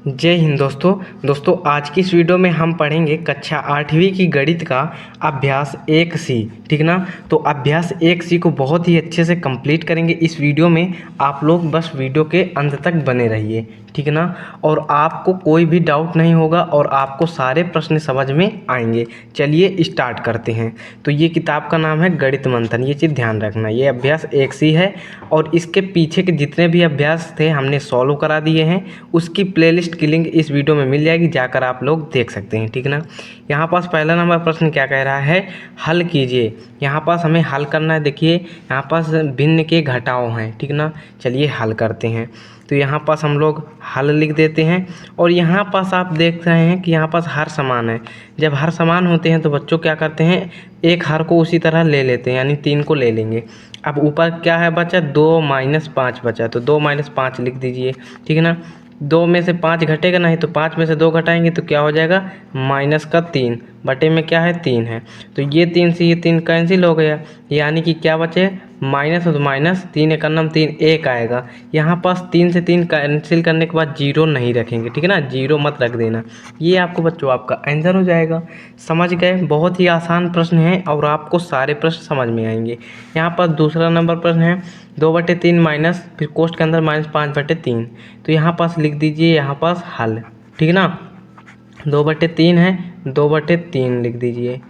जय हिंद दोस्तों आज की इस वीडियो में हम पढ़ेंगे कक्षा 8वीं की गणित का अभ्यास 1C। ठीक ना। तो अभ्यास 1C को बहुत ही अच्छे से कंप्लीट करेंगे इस वीडियो में। आप लोग बस वीडियो के अंत तक बने रहिए, ठीक ना। और आपको कोई भी डाउट नहीं होगा और आपको सारे प्रश्न समझ में आएंगे। चलिए स्टार्ट करते हैं। तो ये किताब का नाम है गणित मंथन, ये चीज़ ध्यान रखना। ये अभ्यास 1C है और इसके पीछे के जितने भी अभ्यास थे हमने सॉल्व करा दिए हैं। उसकी प्लेलिस्ट की लिंक इस वीडियो में मिल जाएगी, जाकर आप लोग देख सकते हैं, ठीक ना। यहाँ पास पहला नंबर प्रश्न क्या कह रहा है, हल कीजिए। यहाँ पास हमें हल करना है। देखिए यहाँ पास भिन्न के घटाव हैं, ठीक ना। चलिए हल करते हैं। तो यहाँ पास हम लोग हल लिख देते हैं और यहाँ पास आप देख रहे हैं कि यहाँ पास हर समान है। जब हर समान होते हैं तो बच्चों क्या करते हैं, एक हर को उसी तरह ले लेते हैं, यानी 3 को ले लेंगे। अब ऊपर क्या है बचा, 2 - 5 बचा, तो 2 - 5 लिख दीजिए, ठीक है ना। 2 में से 5 घटेगा नहीं, तो 5 में से 2 घटाएंगे तो क्या हो जाएगा, -3 बटे में क्या है 3 है। तो ये 3 से ये 3 कैंसिल हो गया, यानी कि क्या बचे, माइनस हो तो माइनस, 3 एक अन्नम 3 1 आएगा। यहाँ पास 3 से 3 कैंसिल करने के बाद 0 नहीं रखेंगे, ठीक है ना, 0 मत रख देना। ये आपको बच्चों आपका आंसर हो जाएगा। समझ गए, बहुत ही आसान प्रश्न है और आपको सारे प्रश्न समझ में आएंगे। यहाँ पर दूसरा नंबर प्रश्न है 2/3 माइनस, फिर कोष्ठ के अंदर -5/3। तो यहाँ पास लिख दीजिए, यहाँ पास हल, ठीक ना। 2/3 है, 2/3 लिख दीजिए।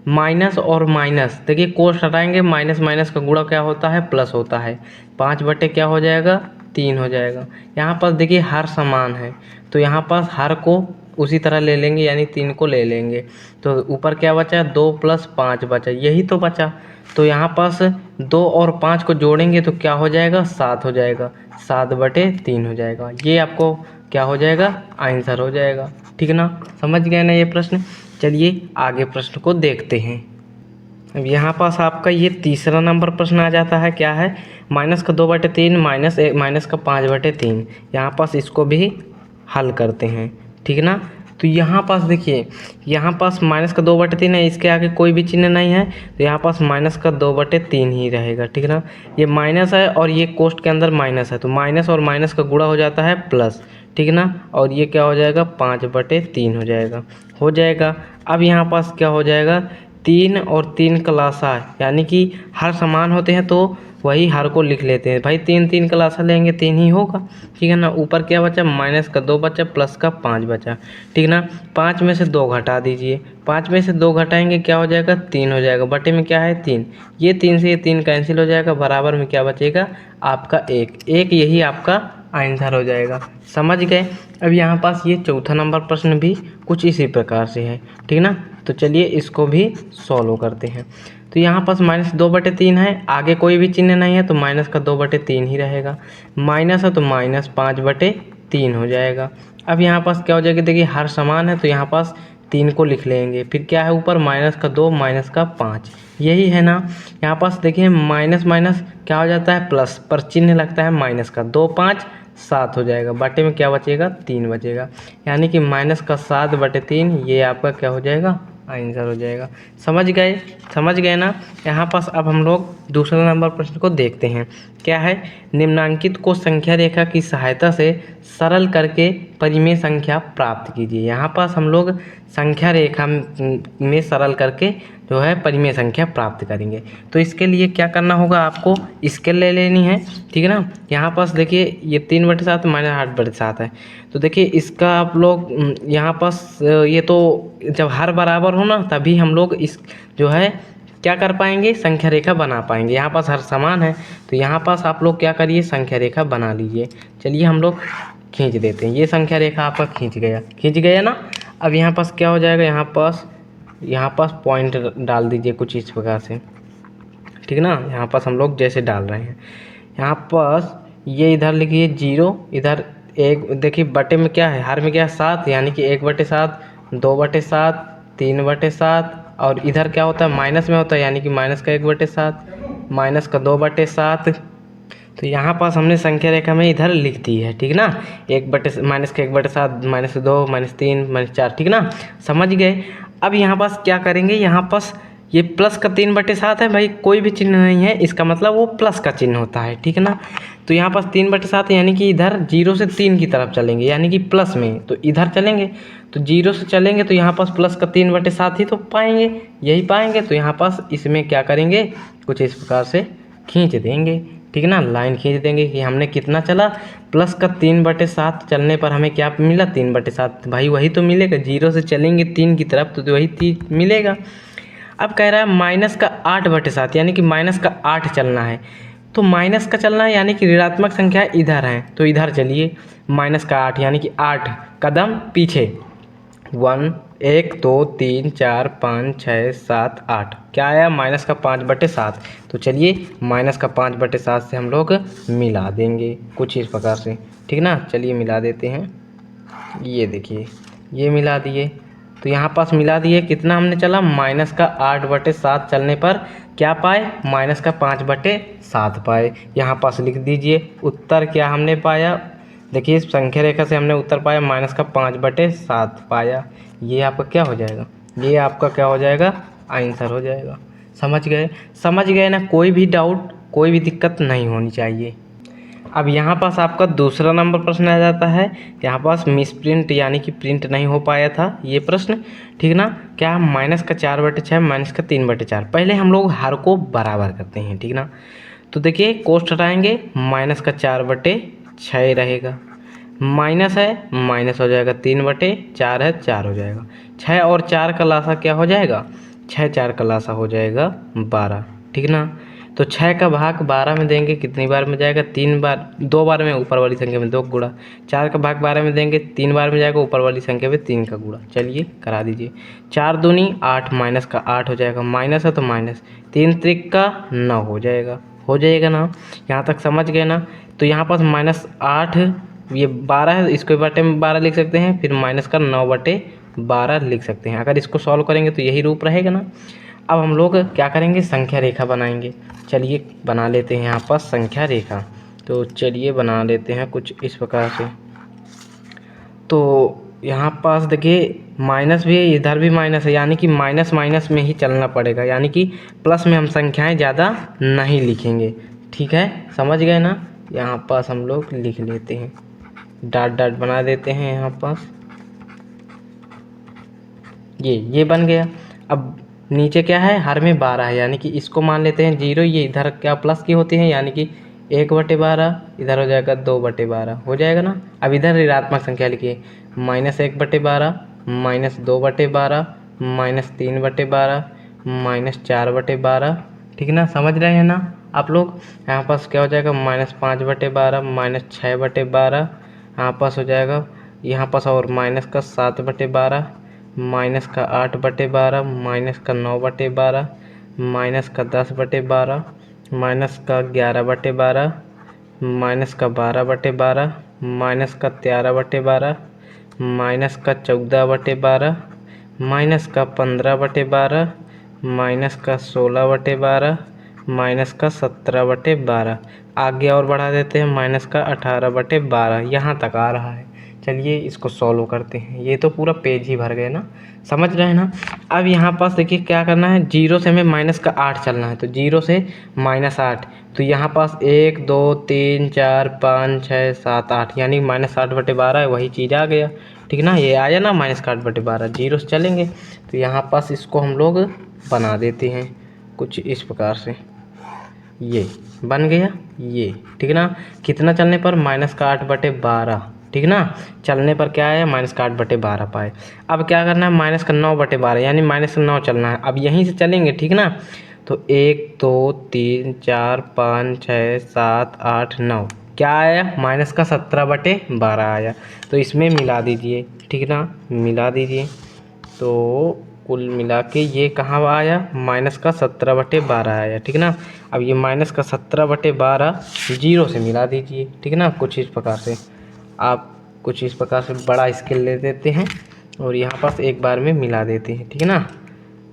माइनस और माइनस, देखिए कोष्ठ हटाएंगे, माइनस माइनस का गुणा क्या होता है, प्लस होता है। 5 बटे क्या हो जाएगा, 3 हो जाएगा। यहाँ पास देखिए हर समान है, तो यहाँ पास हर को उसी तरह ले लेंगे, यानी 3 को ले लेंगे। तो ऊपर क्या बचा, 2 + 5 बचा, यही तो बचा। तो यहाँ पास 2 और 5 को जोड़ेंगे तो क्या हो जाएगा, 7 हो जाएगा, 7/3 हो जाएगा। ये आपको क्या हो जाएगा, आंसर हो जाएगा, ठीक ना। समझ गए ना ये प्रश्न। चलिए आगे प्रश्न को देखते हैं। अब यहाँ पास आपका ये तीसरा नंबर प्रश्न आ जाता है, क्या है, -2/3 माइनस का 5/3। यहाँ पास इसको भी हल करते हैं, ठीक ना। तो यहाँ पास देखिए, यहाँ पास -2/3 है, इसके आगे कोई भी चिन्ह नहीं है, तो यहाँ पास -2/3 ही रहेगा, ठीक ना। ये माइनस है और ये कोष्ठ के अंदर माइनस है, तो माइनस और माइनस का गुणा हो जाता है प्लस, ठीक ना। और ये क्या हो जाएगा, 5/3 हो जाएगा। अब यहाँ पास क्या हो जाएगा, 3 और 3 का लासा, यानी कि हर समान होते हैं तो वही हर को लिख लेते हैं भाई। 3 का लासा लेंगे 3 ही होगा, ठीक है ना। ऊपर क्या बचा, -2 बचा, प्लस का 5 बचा, ठीक ना। 5 में से 2 घटा दीजिए, 5 में से 2 घटाएंगे क्या हो जाएगा, 3 हो जाएगा, बटे में क्या है 3। ये 3 से ये 3 कैंसिल हो जाएगा, बराबर में क्या बचेगा आपका 1, यही आपका आंसर हो जाएगा। समझ गए। अब यहाँ पास ये चौथा नंबर प्रश्न भी कुछ इसी प्रकार से है, ठीक ना। तो चलिए इसको भी सॉल्व करते हैं। तो यहाँ पास -2/3 है, आगे कोई भी चिन्ह नहीं है, तो -2/3 ही रहेगा। माइनस है तो -5/3 हो जाएगा। अब यहाँ पास क्या हो जाएगा, देखिए हर समान है, तो यहाँ पास 3 को लिख लेंगे। फिर क्या है ऊपर, -2 -5, यही है ना। यहाँ पास देखिए माइनस माइनस क्या हो जाता है, प्लस, पर चिन्ह लगता है माइनस का। 2 5 7 हो जाएगा, बटे में क्या बचेगा, 3 बचेगा, यानी कि -7/3 ये आपका क्या हो जाएगा, आंसर हो जाएगा। समझ गए ना। यहाँ पास अब हम लोग दूसरा नंबर प्रश्न को देखते हैं। क्या है, निम्नांकित को संख्या रेखा की सहायता से सरल करके परिमेय संख्या प्राप्त कीजिए। यहाँ पास हम लोग संख्या रेखा में सरल करके जो है परिमेय संख्या प्राप्त करेंगे। तो इसके लिए क्या करना होगा, आपको स्केल ले लेनी है, ठीक है ना। यहाँ पास देखिए ये 3/7 -8/7 है, तो देखिए इसका आप लोग यहाँ पास ये तो जब हर बराबर हो ना, तभी हम लोग इस जो है क्या कर पाएंगे, संख्या रेखा बना पाएंगे। यहाँ पास हर समान है, तो यहाँ पास आप लोग क्या करिए, संख्या रेखा बना लीजिए। चलिए हम लोग खींच देते हैं, ये संख्या रेखा आपका खींच गया ना। अब यहाँ पास क्या हो जाएगा, यहाँ पास पॉइंट डाल दीजिए कुछ इस प्रकार से, ठीक ना। यहाँ पास हम लोग जैसे डाल रहे हैं, यहाँ पास ये इधर लिखिए 0, इधर 1, देखिए बटे में क्या है, हर में क्या है 7, यानी कि 1/7, 2/7, 3/7, और इधर क्या होता है, माइनस में होता है, यानी कि माइनस का 1/7, माइनस का 2/7। तो यहाँ पास हमने संख्या रेखा में इधर लिख दी है, ठीक ना। माइनस का 1/7, -2, -3, -4, ठीक ना। समझ गए। अब यहाँ पास क्या करेंगे, यहाँ पास ये प्लस का 3/7 है भाई, कोई भी चिन्ह नहीं है, इसका मतलब वो प्लस का चिन्ह होता है, ठीक है ना। तो यहाँ पास 3/7 यानी कि इधर 0 से 3 की तरफ चलेंगे, यानी कि प्लस में, तो इधर चलेंगे तो 0 से चलेंगे तो यहाँ पास प्लस का 3/7 ही तो पाएंगे, यही पाएंगे। तो यहाँ पास इसमें क्या करेंगे, कुछ इस प्रकार से खींच देंगे, ठीक है ना, लाइन खींच देंगे कि हमने कितना चला, प्लस का 3/7 चलने पर हमें क्या मिला, 3/7 भाई वही तो मिलेगा, 0 से चलेंगे 3 की तरफ तो वही 3 मिलेगा। अब कह रहा है माइनस का 8/7 यानी कि माइनस का 8 चलना है, तो माइनस का चलना है यानी कि ऋणात्मक संख्या इधर है, तो इधर चलिए माइनस का 8 यानी कि 8 कदम पीछे, 1 2 3 4 5 6 7 8, क्या आया माइनस का 5/7। तो चलिए माइनस का 5/7 से हम लोग मिला देंगे कुछ इस प्रकार से, ठीक ना। चलिए मिला देते हैं, ये देखिए ये मिला दिए, तो यहाँ पास मिला दिए, कितना हमने चला, माइनस का 8/7 चलने पर क्या पाए, माइनस का 5/7 पाए। यहाँ पास लिख दीजिए उत्तर क्या हमने पाया, देखिए इस संख्या रेखा से हमने उत्तर पाया माइनस का 5/7 पाया। ये आपका क्या हो जाएगा, ये आपका क्या हो जाएगा, आंसर हो जाएगा। समझ गए, समझ गए ना, कोई भी डाउट कोई भी दिक्कत नहीं होनी चाहिए। अब यहाँ पास आपका दूसरा नंबर प्रश्न आ जाता है, यहाँ पास मिस प्रिंट यानी कि प्रिंट नहीं हो पाया था ये प्रश्न, ठीक ना। क्या, माइनस का 4/6 माइनस का 3/4, पहले हम लोग हर को बराबर करते हैं, ठीक ना। तो देखिए कोष्ठ हटाएंगे, माइनस का 4/6 रहेगा, माइनस है माइनस हो जाएगा, 3/4 है 4 हो जाएगा, 6 और 4 का लासा क्या हो जाएगा, 6 4 का लासा हो जाएगा 12, ठीक ना। तो 6 का भाग 12 में देंगे, कितनी बार में जाएगा, 3 बार, 2 बार में ऊपर वाली संख्या में 2 गुणा, 4 का भाग 12 में देंगे 3 बार में जाएगा, ऊपर वाली संख्या में 3 का गुणा। चलिए करा दीजिए, 4 दूनी 8 माइनस का 8 हो जाएगा, माइनस है तो माइनस, 3 त्रिक का 9 हो जाएगा ना, यहाँ तक समझ गए ना। तो यहाँ पास -8 ये 12 है, इसको बटे में 12 लिख सकते हैं, फिर माइनस का 9/12 लिख सकते हैं। अगर इसको सॉल्व करेंगे तो यही रूप रहेगा ना। अब हम लोग क्या करेंगे, संख्या रेखा बनाएंगे। चलिए बना लेते हैं यहाँ पर संख्या रेखा, तो चलिए बना लेते हैं कुछ इस प्रकार से। तो यहाँ पास देखिए माइनस भी है, इधर भी माइनस है, यानी कि माइनस माइनस में ही चलना पड़ेगा, यानी कि प्लस में हम संख्याएं ज़्यादा नहीं लिखेंगे, ठीक है, समझ गए ना। यहाँ पास हम लोग लिख लेते हैं, डॉट डॉट बना देते हैं यहाँ पास, ये बन गया। अब नीचे क्या है, हर में 12 है, यानी कि इसको मान लेते हैं 0, ये इधर क्या प्लस की होती हैं, यानी कि 1/12, इधर हो जाएगा 2/12 हो जाएगा ना। अब इधर ऋणात्मक संख्या लिखिए, -1/12 -2/12 -3/12 -4/12, ठीक ना, समझ रहे हैं ना आप लोग। यहाँ पास क्या हो जाएगा, -5/12 -6/12, यहाँ पास हो जाएगा, यहाँ पास और माइनस का 7/12 माइनस का 8/12 माइनस का 9/12 माइनस का 10/12 माइनस का 11/12 माइनस का 12/12 माइनस का 13/12 माइनस का 14/12 माइनस का 15/12 माइनस का 16/12 माइनस का 17/12, आगे और बढ़ा देते हैं, माइनस का 18/12, यहाँ तक आ रहा है। चलिए इसको सॉल्व करते हैं, ये तो पूरा पेज ही भर गए ना, समझ रहे हैं ना। अब यहाँ पास देखिए क्या करना है, 0 से हमें माइनस का 8 चलना है, तो 0 से -8, तो यहाँ पास 1 2 3 4 5 6 7 8, यानी -8/12 वही चीज़ आ गया, ठीक ना, ये आया ना -8/12, 0 से चलेंगे तो यहाँ पास इसको हम लोग बना देते हैं कुछ इस प्रकार से, ये बन गया, ये ठीक ना। कितना चलने पर, -8/12, ठीक ना, चलने पर क्या आया, -8/12 पाए। अब क्या करना है, -9/12 यानी -9 चलना है। अब यहीं से चलेंगे, ठीक ना, तो 1 2 3 4 5 6 7 8 9, क्या आया, -17/12 आया। तो इसमें मिला दीजिए, ठीक ना, मिला दीजिए, तो कुल मिला के ये कहाँ आया, -17/12 आया, ठीक ना। अब ये -17/12 0 से मिला दीजिए, ठीक ना, कुछ इस प्रकार से। आप कुछ इस प्रकार से बड़ा स्केल ले देते हैं और यहाँ पास एक बार में मिला देते हैं, ठीक ना,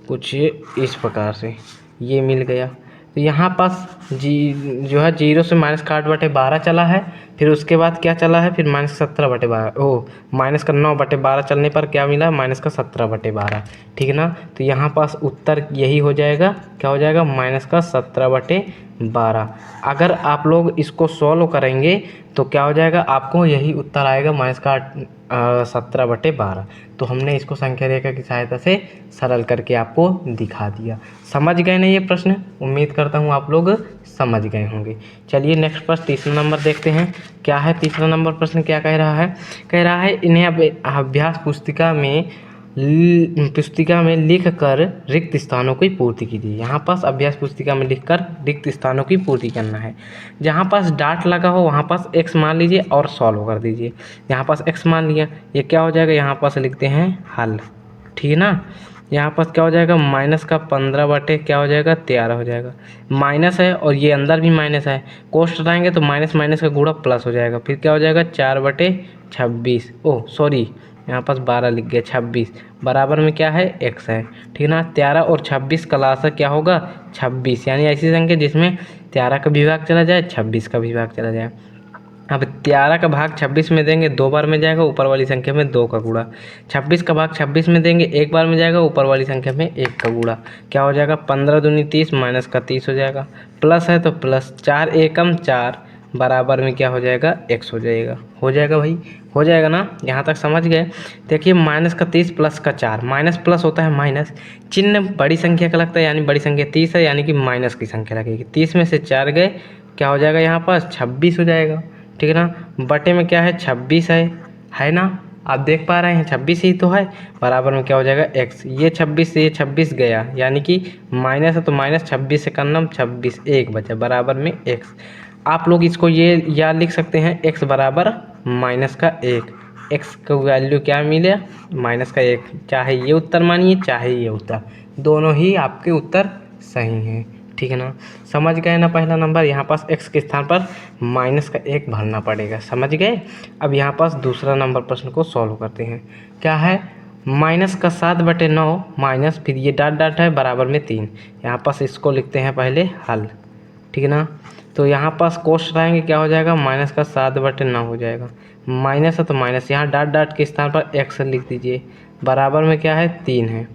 कुछ इस प्रकार से ये मिल गया। तो यहाँ पास जो है 0 से -8/12 चला है, फिर उसके बाद क्या चला है, फिर -17/12, -9/12 चलने पर क्या मिला, -17/12, ठीक है ना। तो यहाँ पास उत्तर यही हो जाएगा, क्या हो जाएगा, -17/12। अगर आप लोग इसको सॉल्व करेंगे तो क्या हो जाएगा, आपको यही उत्तर आएगा, -17/12। तो हमने इसको संख्या रेखा की सहायता से सरल करके आपको दिखा दिया। समझ गए ना ये प्रश्न? उम्मीद करता हूँ आप लोग समझ गए होंगे। चलिए नेक्स्ट प्रश्न, तीसरा नंबर देखते हैं। क्या है तीसरा नंबर प्रश्न, क्या कह रहा है, कह रहा है इन्हें अभ्यास पुस्तिका में लिख कर रिक्त स्थानों की पूर्ति कीजिए। यहाँ पास अभ्यास पुस्तिका में लिखकर रिक्त स्थानों की पूर्ति करना है। जहाँ पास डॉट लगा हो वहाँ पास x मान लीजिए और सॉल्व कर दीजिए। यहाँ पास x मान लिया, ये क्या हो जाएगा, यहाँ पास लिखते हैं हल, ठीक है ना। यहाँ पास क्या हो जाएगा, -15 क्या हो जाएगा, 13 हो जाएगा। माइनस है और ये अंदर भी माइनस है, कोष्ट हटाएंगे तो माइनस माइनस का गुणा प्लस हो जाएगा। फिर क्या हो जाएगा, 4/26, ओह सॉरी यहाँ पास 12 लिख गया, 26 बराबर में क्या है, x है, ठीक है ना। 13 और 26 का लासा क्या होगा, 26, यानी ऐसी संख्या जिसमें 13 का विभाग चला जाए, 26 का विभाग चला जाए। अब 13 का भाग 26 में देंगे, 2 बार में जाएगा, ऊपर वाली संख्या में 2 का गुणा। 26 का भाग 26 में देंगे, 1 बार में जाएगा, ऊपर वाली संख्या में 1 का गुणा। क्या हो जाएगा, 15 दूनी 30, माइनस का 30 हो जाएगा। प्लस है तो प्लस, 4 एकम 4 बराबर में क्या हो जाएगा, x हो जाएगा। हो जाएगा भाई, हो जाएगा ना, यहाँ तक समझ गए। देखिए -30 प्लस का 4, माइनस प्लस होता है माइनस, चिन्ह बड़ी संख्या का लगता है, यानी बड़ी संख्या 30 है, यानी कि माइनस की संख्या लगेगी। 30 में से 4 गए, क्या हो जाएगा, यहाँ पास 26 हो जाएगा, ठीक है ना। बटे में क्या है, 26 है ना, आप देख पा रहे हैं 26 ही तो है, बराबर में क्या हो जाएगा, x। ये 26 से ये 26 गया, यानी कि माइनस है तो माइनस, 26 से करना 26, 1 बचा, बराबर में x। आप लोग इसको ये याद लिख सकते हैं, x बराबर -1, x का वैल्यू क्या मिले, -1। चाहे ये उत्तर मानिए चाहे ये उत्तर, दोनों ही आपके उत्तर सही हैं, ठीक है ना। समझ गए ना पहला नंबर, यहाँ पास x के स्थान पर -1 भरना पड़ेगा, समझ गए। अब यहाँ पास दूसरा नंबर प्रश्न को सॉल्व करते हैं। क्या है, -7/9 माइनस, फिर ये डॉट डॉट है, बराबर में 3। यहाँ पास इसको लिखते हैं पहले हल, ठीक है ना। तो यहाँ पास कोष्ट रहेंगे, क्या हो जाएगा, -7/9 हो जाएगा। माइनस है तो माइनस, यहाँ डॉट डॉट के स्थान पर x लिख दीजिए, बराबर में क्या है, 3 है,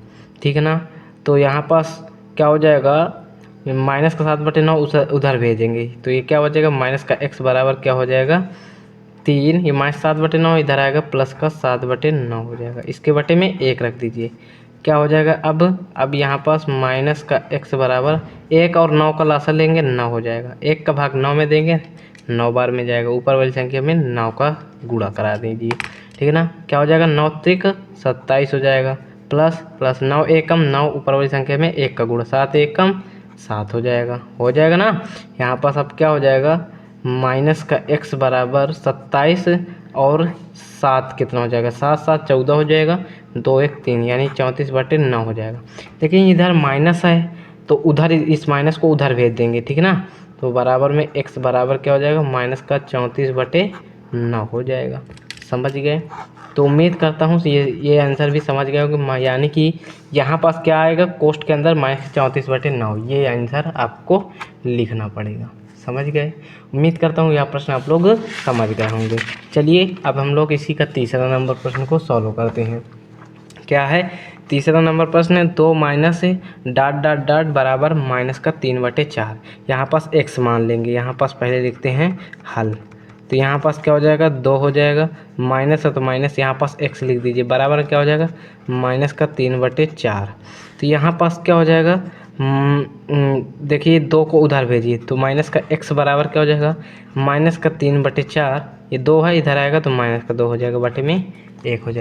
ठीक है ना। तो यहाँ पास क्या हो जाएगा, -7/9 उधर भेजेंगे तो ये क्या हो जाएगा, माइनस का x बराबर क्या हो जाएगा, 3, ये -7/9 इधर आएगा, प्लस का 7/9 हो जाएगा। इसके बटे में 1 रख दीजिए, क्या हो जाएगा, अब यहाँ पास माइनस का x बराबर 1 और 9 का लासा लेंगे, 9 हो जाएगा। 1 का भाग 9 में देंगे, 9 बार में जाएगा, ऊपर वाली संख्या में 9 का गुणा करा दीजिए, ठीक है ना। क्या हो जाएगा, 9 त्रिक 27 हो जाएगा, प्लस 9 एकम 9, ऊपर वाली संख्या में 1 का गुणा, 7 एकम 7 हो जाएगा ना। यहाँ पास अब क्या हो जाएगा, माइनस का x बराबर 27 और 7 कितना हो जाएगा, 7 7 14 हो जाएगा, 2 1 3, यानी 34/9 हो जाएगा। देखिए इधर माइनस है तो उधर इस माइनस को उधर भेज देंगे, ठीक है ना। तो बराबर में x बराबर क्या हो जाएगा, माइनस का 34/9 हो जाएगा, समझ गए। तो उम्मीद करता हूँ ये आंसर भी समझ गए होंगे, यानी कि यहाँ पास क्या आएगा, कोष्ट के अंदर -34/9, ये आंसर आपको लिखना पड़ेगा, समझ गए। उम्मीद करता हूँ यह प्रश्न आप लोग समझ गए होंगे। चलिए अब हम लोग इसी का तीसरा नंबर प्रश्न को सॉल्व करते हैं। क्या है तीसरा नंबर प्रश्न है, 2 माइनस डॉट डॉट डॉट बराबर -3/4। यहाँ पास x मान लेंगे, यहाँ पास पहले लिखते हैं हल। तो यहाँ पास क्या हो जाएगा, 2 हो जाएगा, माइनस है तो माइनस, यहाँ पास x लिख दीजिए, बराबर क्या हो जाएगा, -3/4। तो यहाँ पास क्या हो जाएगा, देखिए 2 को उधर भेजिए तो माइनस का x बराबर क्या हो जाएगा, -3/4, ये 2 है इधर आएगा तो -2 हो जाएगा, बटे में 1 हो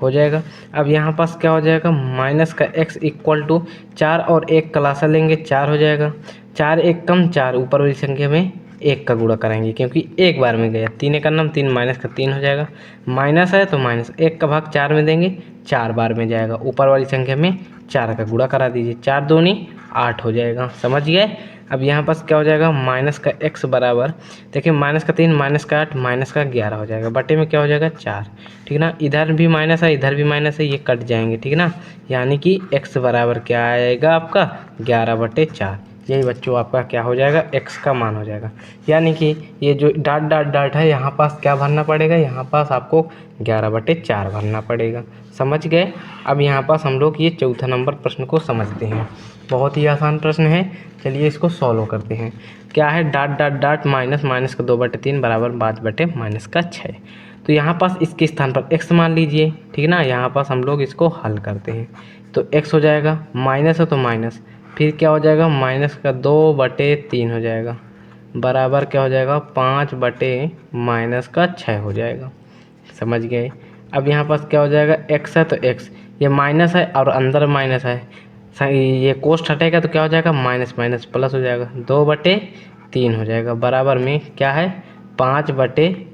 जाएगा। अब यहाँ पास क्या हो जाएगा, माइनस का x इक्वल टू 4 और 1 का लासा लेंगे, 4 हो जाएगा। 4 1 कम 4, ऊपर वाली संख्या में 1 का गुणा कराएंगे क्योंकि एक बार में गया, 3 का नाम 3, माइनस का 3 हो जाएगा। माइनस है तो माइनस, 1 का भाग 4 में देंगे, 4 बार में जाएगा, ऊपर वाली संख्या में 4 का गुणा करा दीजिए, 4 दूनी 8 हो जाएगा, समझ गए। अब यहाँ पास क्या हो जाएगा, माइनस का x बराबर, देखिए माइनस का 3, माइनस का 8, माइनस का 11 हो जाएगा, बटे में क्या हो जाएगा, 4, ठीक है ना। इधर भी माइनस है इधर भी माइनस है, ये कट जाएंगे, ठीक है ना। यानी कि x बराबर क्या आएगा आपका, 11/4। यही बच्चों आपका क्या हो जाएगा, x का मान हो जाएगा। यानी कि ये जो डाट डाट डाट है यहाँ पास क्या भरना पड़ेगा, यहाँ पास आपको 11/4 भरना पड़ेगा। समझ गए। अब यहाँ पास हम लोग ये चौथा नंबर प्रश्न को समझते हैं। बहुत ही आसान प्रश्न है, चलिए इसको सॉल्व करते हैं। क्या है, dot dot dot minus minus का 2/3 बराबर 5/-6। तो यहाँ पास इसके स्थान पर x मान लीजिए, ठीक ना। यहाँ पास हम लोग इसको हल करते हैं तो x हो जाएगा, माइनस है तो माइनस, फिर क्या हो जाएगा, माइनस का 2/3 हो जाएगा, बराबर क्या हो जाएगा, 5/-6 हो जाएगा। समझ गए। अब यहाँ पास क्या हो जाएगा, x है तो x, ये माइनस है और अंदर माइनस है, ये कोष्ट हटेगा तो क्या हो जाएगा, माइनस माइनस प्लस हो जाएगा, 2/3 हो जाएगा, बराबर में क्या है, 5/-6।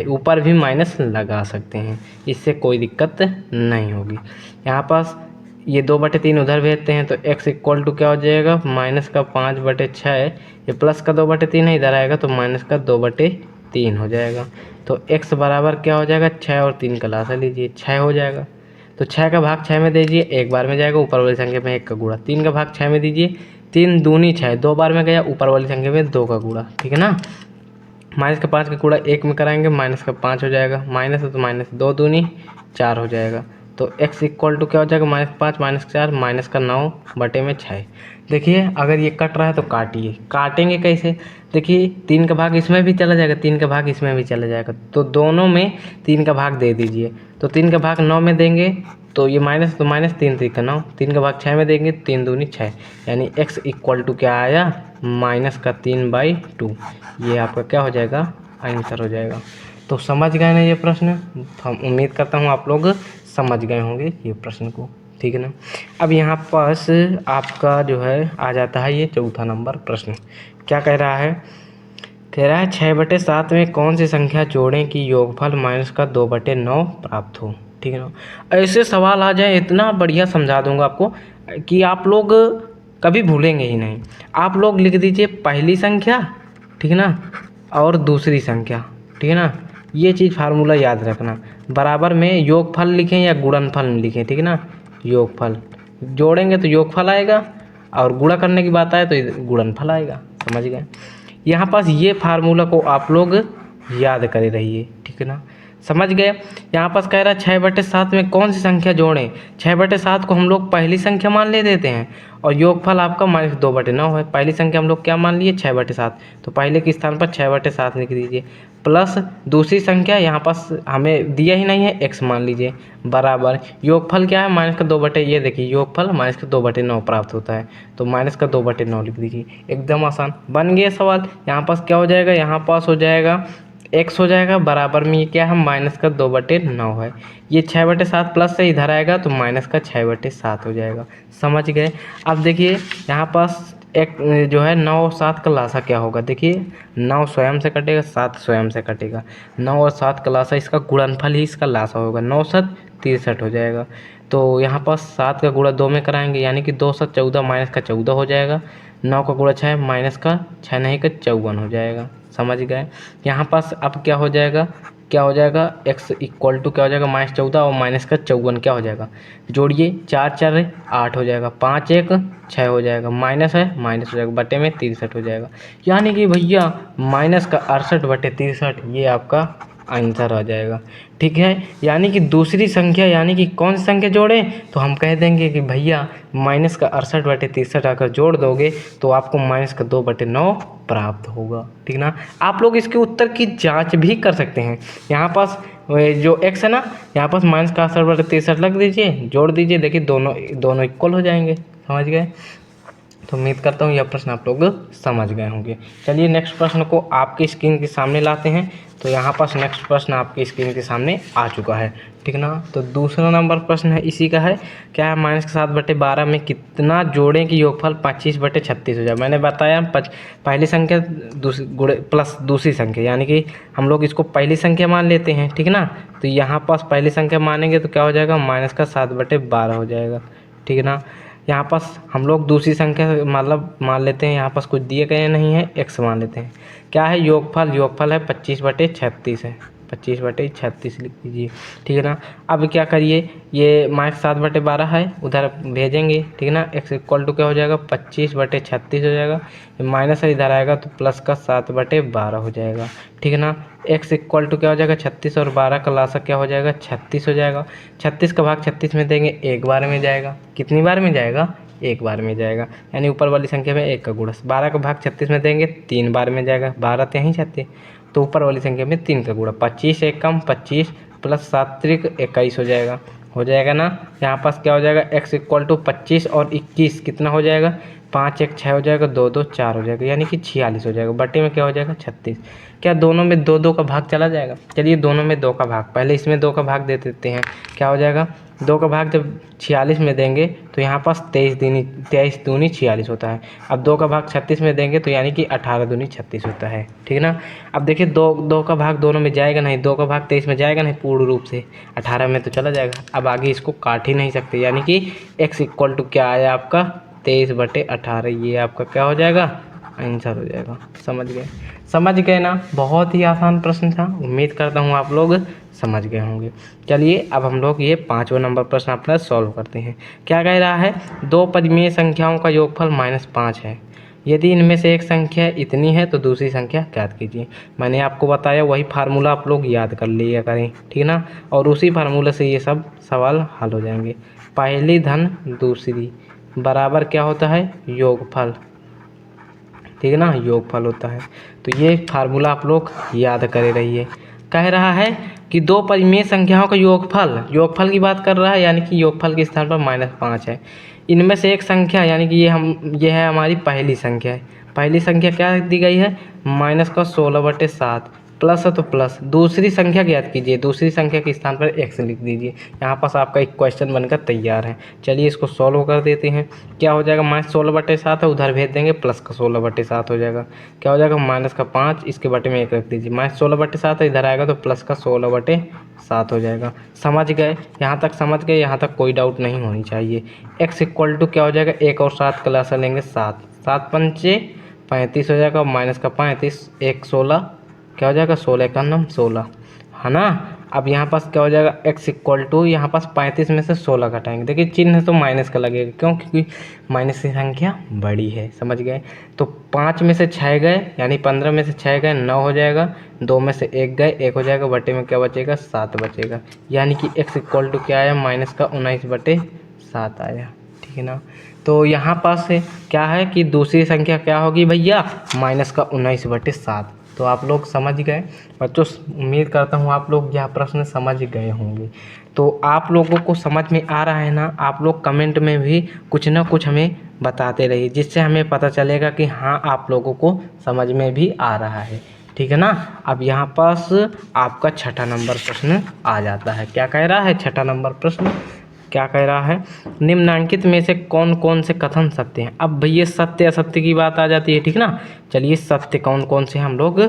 ऊपर भी माइनस लगा सकते हैं, इससे कोई दिक्कत नहीं होगी। यहाँ पास ये 2/3 उधर भेजते हैं तो x इक्वल टू क्या हो जाएगा, माइनस का 5/6, ये प्लस का 2/3 है, इधर आएगा तो माइनस का 2/3 हो जाएगा। तो x बराबर क्या हो जाएगा, 6 और 3 का लासा लीजिए, 6 हो जाएगा। तो 6 का भाग 6 में दीजिए, एक बार में जाएगा, ऊपर वाली संख्या में 1 का गुणा। 3 का भाग 6 में दीजिए, 3 दूनी 6, 2 बार में गया, ऊपर वाली संख्या में 2 का गुणा, ठीक है ना। माइनस का 5 का गुणा 1 में कराएंगे, माइनस का 5 हो जाएगा, माइनस है तो माइनस, 2 दूनी 4 हो जाएगा। तो x इक्वल टू क्या हो जाएगा, -5 -4 माइनस का 9/6। देखिए अगर ये कट रहा है तो काटिए, काटेंगे कैसे, देखिए 3 का भाग इसमें भी चला जाएगा, 3 का भाग इसमें भी चला जाएगा, तो दोनों में 3 का भाग दे दीजिए। तो 3 का भाग 9 में देंगे तो ये माइनस, तो माइनस 3 3 का 9, 3 का भाग 6 में देंगे, 3 दूनी 6, यानी x इक्वल टू क्या आया, -3/2। ये आपका क्या हो जाएगा, आंसर हो जाएगा। तो समझ गए ना ये प्रश्न, हम उम्मीद करता हूँ आप लोग समझ गए होंगे ये प्रश्न को, ठीक है ना। अब यहाँ पास आपका जो है आ जाता है ये चौथा नंबर प्रश्न। क्या कह रहा है, कह रहा है 6/7 में कौन सी संख्या जोड़ें कि योगफल माइनस का 2/9 प्राप्त हो, ठीक है ना। ऐसे सवाल आ जाए इतना बढ़िया समझा दूंगा आपको कि आप लोग कभी भूलेंगे ही नहीं। आप लोग लिख दीजिए पहली संख्या, ठीक है ना, और दूसरी संख्या, ठीक है ना। ये चीज़ फार्मूला याद रखना, बराबर में योगफल लिखें या गुणनफल लिखें, ठीक है ना। योगफल जोड़ेंगे तो योगफल आएगा और गुणा करने की बात आए तो गुणनफल आएगा। समझ गए। यहाँ पास ये फार्मूला को आप लोग याद करे रहिए, ठीक है ना। समझ गए। यहाँ पास कह रहा है 6/7 में कौन सी संख्या जोड़ें। 6/7 को हम लोग पहली संख्या मान ले देते हैं और योगफल आपका -2/9 है। पहली संख्या हम लोग क्या मान लिए, 6/7, तो पहले के स्थान पर 6/7 लिख दीजिए, प्लस दूसरी संख्या यहाँ पास हमें दिया ही नहीं है, x मान लीजिए, बराबर योगफल क्या है, माइनस का 2/, ये देखिए योगफल माइनस का 2/9 प्राप्त होता है, तो माइनस का 2/9 लिख दीजिए। एकदम आसान बन गया सवाल। यहाँ पास क्या हो जाएगा, यहाँ पास हो जाएगा x हो जाएगा, बराबर में ये क्या है, माइनस का 2/9 है। ये 6/7 प्लस से इधर आएगा तो माइनस का 6/7 हो जाएगा। समझ गए। अब देखिए यहाँ पास एक जो है 9 और 7 का लासा क्या होगा, देखिए 9 स्वयं से कटेगा, 7 स्वयं से कटेगा, 9 और 7 का लासा इसका गुणनफल ही इसका लासा होगा, 9 7 63 हो जाएगा। तो यहाँ पास 7 का गुणा 2 में कराएंगे, यानी कि 2 7 14 माइनस का 14 हो जाएगा, 9 का गुणा 6 माइनस का 6 नहीं का 54 हो जाएगा। समझ गए। यहाँ पास अब क्या हो जाएगा, क्या हो जाएगा, x इक्वल टू क्या हो जाएगा, -14 और माइनस का 54 क्या हो जाएगा, जोड़िए 4 4 8 हो जाएगा, 5 1 6 हो जाएगा, माइनस है माइनस हो जाएगा, बटे में 63 हो जाएगा। यानी कि भैया माइनस का 68/63 ये आपका आंसर आ जाएगा, ठीक है। यानी कि दूसरी संख्या, यानी कि कौन सी संख्या जोड़ें, तो हम कह देंगे कि भैया माइनस का 68/63 अगर जोड़ दोगे तो आपको माइनस का 2/9 प्राप्त होगा, ठीक ना। आप लोग इसके उत्तर की जांच भी कर सकते हैं। यहाँ पास जो x है ना, यहाँ पास माइनस का 68/63 लग दीजिए, जोड़ दीजिए, देखिए दोनों इक्वल हो जाएंगे। समझ गए। तो उम्मीद करता हूँ यह प्रश्न आप लोग समझ गए होंगे। चलिए नेक्स्ट प्रश्न को आपकी स्क्रीन के सामने लाते हैं। तो यहाँ पास नेक्स्ट प्रश्न आपकी स्क्रीन के सामने आ चुका है, ठीक ना। तो दूसरा नंबर प्रश्न है इसी का है, क्या है, माइनस का 7/12 में कितना जोड़ें कि योगफल 25/36 हो जाए। मैंने बताया पहली संख्या प्लस दूसरी संख्या, यानी कि हम लोग इसको पहली संख्या मान लेते हैं, ठीक ना। तो यहाँ पास पहली संख्या मानेंगे तो क्या हो जाएगा, माइनस का 7/12 हो जाएगा, ठीक है ना। यहाँ पास हम लोग दूसरी संख्या मतलब मान लेते हैं, यहाँ पास कुछ दिए गए नहीं है, x मान लेते हैं। क्या है योगफल, योगफल है 25/36 है, 25/36 लिख दीजिए, ठीक है ना। अब क्या करिए, ये -7/12 है, उधर भेजेंगे, ठीक है ना। x इक्वल टू क्या हो जाएगा, 25/36 हो जाएगा, माइनस है इधर आएगा तो प्लस का 7/12 हो जाएगा, ठीक है ना। x इक्वल टू क्या हो जाएगा, 36 और 12 का लासा क्या हो जाएगा, 36 हो जाएगा। 36 का भाग 36 में देंगे, एक बार में जाएगा। कितनी बार में जाएगा, एक बार में जाएगा, यानी ऊपर वाली संख्या में एक का गुणा। 12 का भाग 36 में देंगे, 3 बार में जाएगा, 12 तो यहीं जाते, तो ऊपर वाली संख्या में 3 का गुणा। 25 एक कम 25 प्लस 7 त्रिक 21 हो जाएगा ना। यहाँ पास क्या हो जाएगा, x इक्वल टू 25 और 21 कितना हो जाएगा, 5 1 6 हो जाएगा, 2 2 4 हो जाएगा, यानी कि 46 हो जाएगा। बटे में क्या हो जाएगा, 36। क्या दोनों में 2 2 का भाग चला जाएगा, चलिए दोनों में 2 का भाग, पहले इसमें 2 का भाग दे देते हैं। क्या हो जाएगा, 2 का भाग जब 46 में देंगे तो यहाँ पास 23 दूनी 46 होता है। अब 2 का भाग 36 में देंगे तो यानी कि 18 दूनी 36 होता है, ठीक है ना। अब देखिए 2 का भाग दोनों में जाएगा नहीं, 2 का भाग 23 में जाएगा नहीं पूर्ण रूप से, 18 में तो चला जाएगा। अब आगे इसको काट ही नहीं सकते, यानी कि x इक्वल टू क्या आया आपका, 23/18, ये आपका क्या हो जाएगा, आंसर हो जाएगा। समझ गए ना, बहुत ही आसान प्रश्न था, उम्मीद करता हूँ आप लोग समझ गए होंगे। चलिए अब हम लोग ये 5वां नंबर प्रश्न अपना सॉल्व करते हैं। क्या कह रहा है, 2 परिमेय संख्याओं का योगफल -5 है, यदि इनमें से एक संख्या इतनी है तो दूसरी संख्या ज्ञात कीजिए। मैंने आपको बताया वही फार्मूला आप लोग याद कर लिया करें, ठीक है ना, और उसी फार्मूला से ये सब सवाल हल हो जाएंगे। पहली धन दूसरी बराबर क्या होता है, योगफल, ठीक है ना, योगफल होता है। तो ये फार्मूला आप लोग याद करे रहिए। कह रहा है कि 2 परिमेय संख्याओं का योगफल की बात कर रहा है, यानी कि योगफल के स्थान पर -5 है। इनमें से एक संख्या, यानी कि ये है हमारी पहली संख्या है। पहली संख्या क्या दी गई है, -16/7, प्लस है तो प्लस। दूसरी संख्या ज्ञात कीजिए, दूसरी संख्या के स्थान पर x लिख दीजिए। यहाँ पास आपका एक क्वेश्चन बनकर तैयार है। चलिए इसको सॉल्व कर देते हैं। क्या हो जाएगा, -16/7 है, उधर भेज देंगे, प्लस का 16/7 हो जाएगा। क्या हो जाएगा, -5, इसके बटे में 1 रख दीजिए। -16/7 है, इधर आएगा तो प्लस का 16/7 हो जाएगा। समझ गए, यहाँ तक समझ गए, यहाँ तक कोई डाउट नहीं होनी चाहिए। x इक्वल टू क्या हो जाएगा, 1 और 7 का लसा लेंगे, 7 7 पंचे 35 हो जाएगा, माइनस का 35 1 16, क्या हो जाएगा, 16 का नाम 16, है ना। अब यहाँ पास क्या हो जाएगा, x इक्वल टू, यहाँ पास 35 में से 16 घटाएंगे, देखिए चिन्ह तो माइनस का लगेगा, क्यों, क्योंकि माइनस की संख्या बड़ी है, समझ गए। तो 5 में से 6 गए, यानी 15 में से 6 गए 9 हो जाएगा, 2 में से 1 गए 1 हो जाएगा, बटे में क्या बचेगा, 7 बचेगा, यानी कि x इक्वल टू क्या आया, -19/7 आया, ठीक है ना। तो यहाँ पास से क्या है कि दूसरी संख्या क्या होगी भैया, -19/7। तो आप लोग समझ गए बच्चों, उम्मीद करता हूँ आप लोग यह प्रश्न समझ गए होंगे। तो आप लोगों को समझ में आ रहा है ना, आप लोग कमेंट में भी कुछ ना कुछ हमें बताते रहिए, जिससे हमें पता चलेगा कि हाँ आप लोगों को समझ में भी आ रहा है, ठीक है ना। अब यहाँ पास आपका 6ठा नंबर प्रश्न आ जाता है। क्या कह रहा है 6ठा नंबर प्रश्न, क्या कह रहा है, निम्नांकित में से कौन कौन से कथन सत्य हैं। अब भैया सत्य असत्य की बात आ जाती है, ठीक ना। चलिए सत्य कौन कौन से हम लोग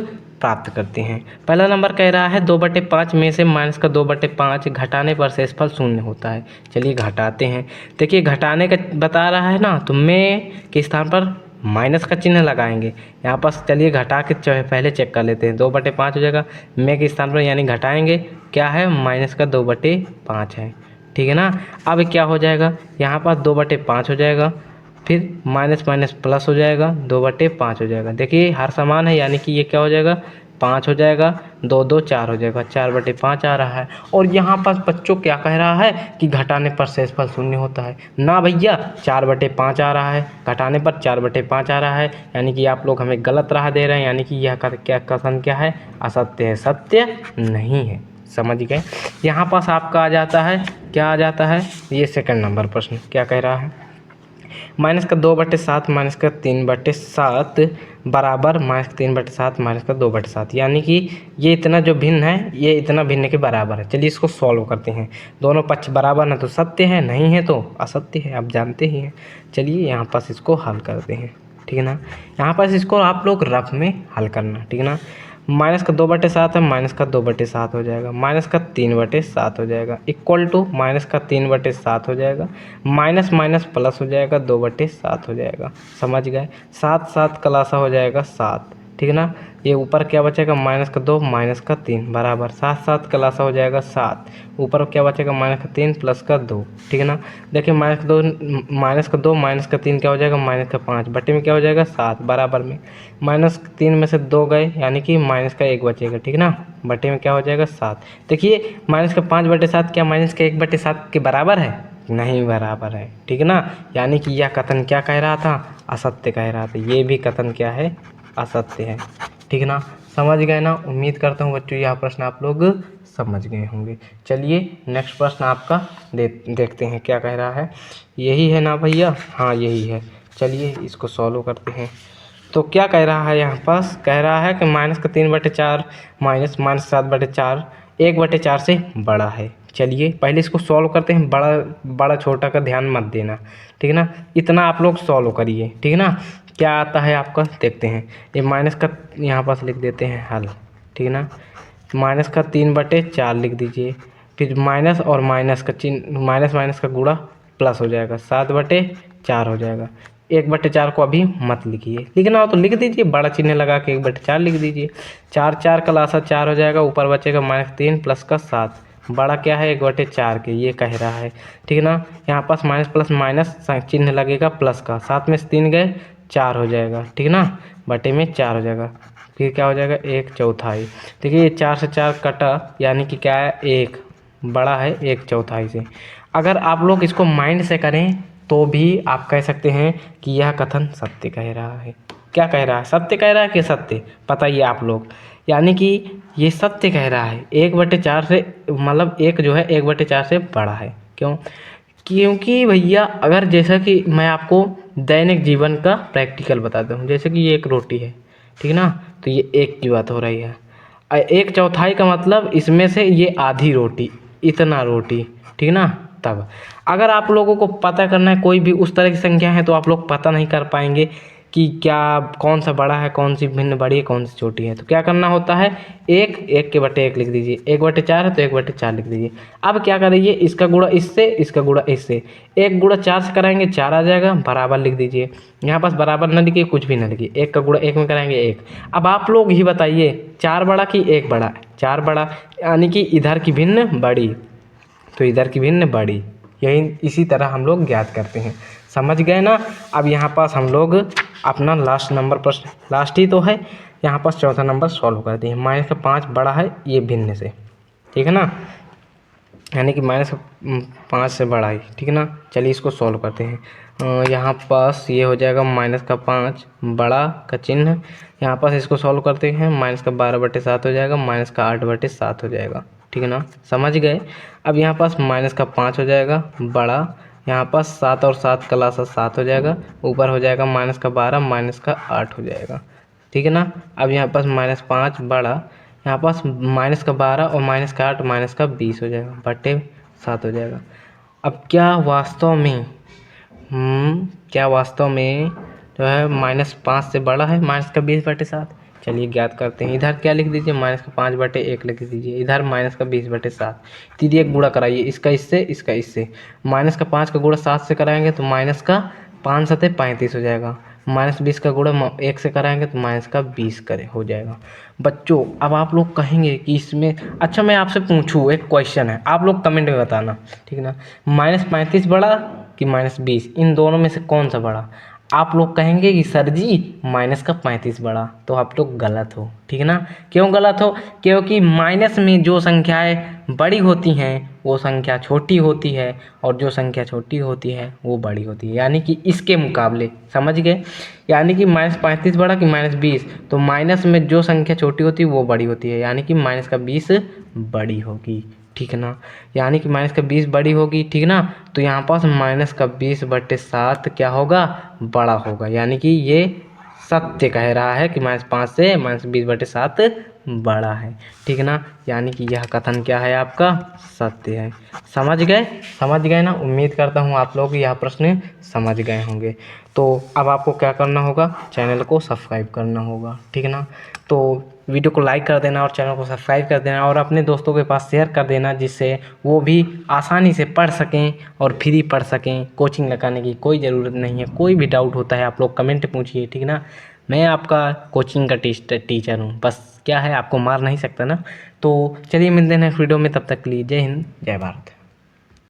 प्राप्त करते हैं। पहला नंबर कह रहा है 2/5 में से माइनस का 2/5 घटाने पर शेषफल 0 होता है। चलिए घटाते हैं, देखिए घटाने का बता रहा है ना, तो में के स्थान पर माइनस का चिन्ह लगाएंगे यहाँ पास। चलिए घटा के पहले चेक कर लेते हैं, 2/5 हो जाएगा, में के स्थान पर यानी घटाएंगे, क्या है, माइनस का 2/5 है, ठीक है ना। अब क्या हो जाएगा, यहाँ पास 2/5 हो जाएगा, फिर माइनस माइनस प्लस हो जाएगा, 2/5 हो जाएगा। देखिए हर समान है, यानी कि ये क्या हो जाएगा, 5 हो जाएगा, 2 2 4 हो जाएगा, 4/5 आ रहा है। और यहाँ पास बच्चों क्या कह रहा है कि घटाने पर शेषफल 0 होता है ना भैया, 4/5 आ रहा है, घटाने पर 4/5 आ रहा है, यानी कि आप लोग हमें गलत राह दे रहे हैं, यानी कि यह क्या कथन क्या है, असत्य है, सत्य नहीं है, समझ गए। यहाँ पास आपका आ जाता है, क्या आ जाता है, ये सेकंड नंबर प्रश्न क्या कह रहा है, माइनस का 2/7 माइनस का 3/7 बराबर -3/7 माइनस का 2/7, यानी कि ये इतना जो भिन्न है ये इतना भिन्न के बराबर है। चलिए इसको सॉल्व करते हैं, दोनों पक्ष बराबर ना तो सत्य है, नहीं है तो असत्य है, आप जानते ही हैं। चलिए यहाँ पास इसको हल करते हैं, ठीक है ना। यहाँ पास इसको आप लोग रफ में हल करना, ठीक है ना। माइनस का 2/7 है, माइनस का 2/7 हो जाएगा, माइनस का 3/7 हो जाएगा, इक्वल टू माइनस का 3/7 हो जाएगा, माइनस माइनस प्लस हो जाएगा, 2/7 हो जाएगा, समझ गए। 7 7 का लासा हो जाएगा 7, ठीक है ना। ये ऊपर क्या बचेगा माइनस का 2 माइनस का 3 बराबर 7 7 का लासा हो जाएगा 7। ऊपर क्या बचेगा माइनस का 3 प्लस का 2, ठीक है ना। देखिए माइनस का 2 माइनस का 3 क्या हो जाएगा माइनस का 5, बटे में क्या हो जाएगा 7 बराबर में -3 में से 2 गए यानी कि माइनस का 1 बचेगा, ठीक ना। बटे में क्या हो जाएगा 7। देखिए माइनस का 5/7 क्या माइनस का 1/7 के बराबर है? नहीं बराबर है, ठीक है ना। यानी कि यह कथन क्या कह रहा था? असत्य कह रहा था। ये भी कथन क्या है? असत्य है, ठीक है ना। समझ गए ना? उम्मीद करता हूँ बच्चों यह प्रश्न आप लोग समझ गए होंगे। चलिए नेक्स्ट प्रश्न आपका देखते हैं क्या कह रहा है। यही है ना भैया? हाँ यही है। चलिए इसको सॉल्व करते हैं। तो क्या कह रहा है यहाँ पास? कह रहा है कि माइनस का 3/4 माइनस 7/4 1/4 से बड़ा है। चलिए पहले इसको सॉल्व करते हैं। बड़ा छोटा का ध्यान मत देना, ठीक है ना। इतना आप लोग सॉल्व करिए, ठीक है ना। क्या आता है आपका देखते हैं। ये माइनस का यहाँ पास लिख देते हैं हल, ठीक है ना। माइनस का 3/4 लिख दीजिए। फिर माइनस और माइनस का चिन्ह, माइनस माइनस का गुणा प्लस हो जाएगा 7/4 हो जाएगा। 1/4 को अभी मत लिखिए, लिखना हो तो लिख दीजिए, बड़ा चिन्ह लगा के 1/4 लिख दीजिए। 4 4 का लासा 4 हो जाएगा, ऊपर बचेगा -3 प्लस का 7। बड़ा क्या है 1/4 के, ये कह रहा है, ठीक है ना। यहाँ पास माइनस प्लस माइनस चिन्ह लगेगा प्लस का, 7 में से 3 गए 4 हो जाएगा, ठीक है ना। बटे में 4 हो जाएगा। फिर क्या हो जाएगा 1/4। देखिए ये 4 से 4 कटा यानी कि क्या है 1 बड़ा है 1/4 से। अगर आप लोग इसको माइंड से करें तो भी आप कह सकते हैं कि यह कथन सत्य कह रहा है। क्या कह रहा है? सत्य कह रहा है कि सत्य? बताइए आप लोग। यानी कि ये सत्य कह रहा है। 1/4 से मतलब 1 जो है 1/4 से बड़ा है। क्यों? क्योंकि भैया अगर जैसा कि मैं आपको दैनिक जीवन का प्रैक्टिकल बताता हूँ, जैसे कि ये एक रोटी है, ठीक है ना। तो ये 1 की बात हो रही है। 1/4 का मतलब इसमें से ये आधी रोटी, इतना रोटी, ठीक है ना। तब अगर आप लोगों को पता करना है कोई भी उस तरह की संख्या है तो आप लोग पता नहीं कर पाएंगे कि क्या कौन सा बड़ा है, कौन सी भिन्न बड़ी है, कौन सी छोटी है। तो क्या करना होता है 1 के बटे 1 लिख दीजिए। 1/4 है तो 1/4 लिख दीजिए। अब क्या करिए इसका गुणा इससे, इसका गुणा इससे। 1 गुणा 4 से कराएंगे 4 आ जाएगा, बराबर लिख दीजिए। यहाँ पास बराबर न लिखिए, कुछ भी न लिखिए। 1 का गुणा 1 में कराएंगे 1। अब आप लोग ही बताइए 4 बड़ा कि 1 बड़ा? 4 बड़ा, यानी कि इधर की भिन्न बड़ी तो इधर की भिन्न बड़ी। यही इसी तरह हम लोग ज्ञात करते हैं। समझ गए ना? अब यहाँ पास हम लोग अपना लास्ट नंबर प्रश्न, लास्ट ही तो है, यहाँ पास चौथा नंबर सॉल्व करते हैं। माइनस का 5 बड़ा है ये भिन्न से, ठीक है ना। यानी कि -5 से बड़ा है, ठीक है ना। चलिए इसको सॉल्व करते हैं। यहाँ पास ये हो जाएगा माइनस का 5 बड़ा का चिन्ह। यहाँ पास इसको सॉल्व करते हैं। माइनस का 12/7 हो जाएगा, माइनस का 8/7 हो जाएगा, ठीक है ना। समझ गए? अब यहाँ पास माइनस का 5 हो जाएगा बड़ा, यहाँ पास 7 और 7 का लासा 7 हो जाएगा, ऊपर हो जाएगा माइनस का 12 माइनस का 8 हो जाएगा, ठीक है ना। अब यहाँ पास -5 बड़ा, यहाँ पास माइनस का 12 और माइनस का 8 माइनस का 20 हो जाएगा, बटे 7 हो जाएगा। अब क्या वास्तव में क्या वास्तव में जो है -5 से बड़ा है माइनस का 20/7? चलिए ज्ञात करते हैं। इधर क्या लिख दीजिए माइनस का 5/1 लिख दीजिए, इधर माइनस का 20/7। दीदी एक गुणा कराइए, इसका इससे, इसका इससे। माइनस का 5 का गुणा 7 से कराएंगे तो माइनस का 5 7 35 हो जाएगा। -20 का गुणा 1 से कराएंगे तो माइनस का 20 करे हो जाएगा। बच्चों अब आप लोग कहेंगे कि इसमें, अच्छा मैं आपसे पूछूँ, एक क्वेश्चन है, आप लोग कमेंट में बताना, ठीक है ना। -35 बड़ा कि -20, इन दोनों में से कौन सा बड़ा? आप लोग कहेंगे कि सर जी -35 बड़ा, तो आप लोग गलत हो, ठीक है ना। क्यों गलत हो? क्योंकि माइनस में जो संख्याएं बड़ी होती हैं वो संख्या छोटी होती है, और जो संख्या छोटी होती है वो बड़ी होती है, यानी कि इसके मुकाबले। समझ गए? यानी कि -35 बड़ा कि -20, तो माइनस में जो संख्या छोटी होती है वो बड़ी होती है, यानी कि माइनस का 20 बड़ी होगी, ठीक है ना। यानी कि माइनस का 20 बड़ी होगी, ठीक ना। तो यहाँ पास माइनस का 20/7 क्या होगा? बड़ा होगा। यानी कि ये सत्य कह रहा है कि -5 से -20/7 बड़ा है, ठीक है ना। यानी कि यह कथन क्या है आपका? सत्य है। समझ गए? समझ गए ना? उम्मीद करता हूँ आप लोग यह प्रश्न समझ गए होंगे। तो अब आपको क्या करना होगा? चैनल को सब्सक्राइब करना होगा, ठीक है ना। तो वीडियो को लाइक कर देना और चैनल को सब्सक्राइब कर देना और अपने दोस्तों के पास शेयर कर देना, जिससे वो भी आसानी से पढ़ सकें और फ्री पढ़ सकें। कोचिंग लगाने की कोई ज़रूरत नहीं है। कोई भी डाउट होता है आप लोग कमेंट पूछिए, ठीक है ना। मैं आपका कोचिंग का टीचर हूँ, बस क्या है आपको मार नहीं सकता ना। तो चलिए मिलते हैं नेक्स्ट वीडियो में, तब तक के लिए जय हिंद जय भारत।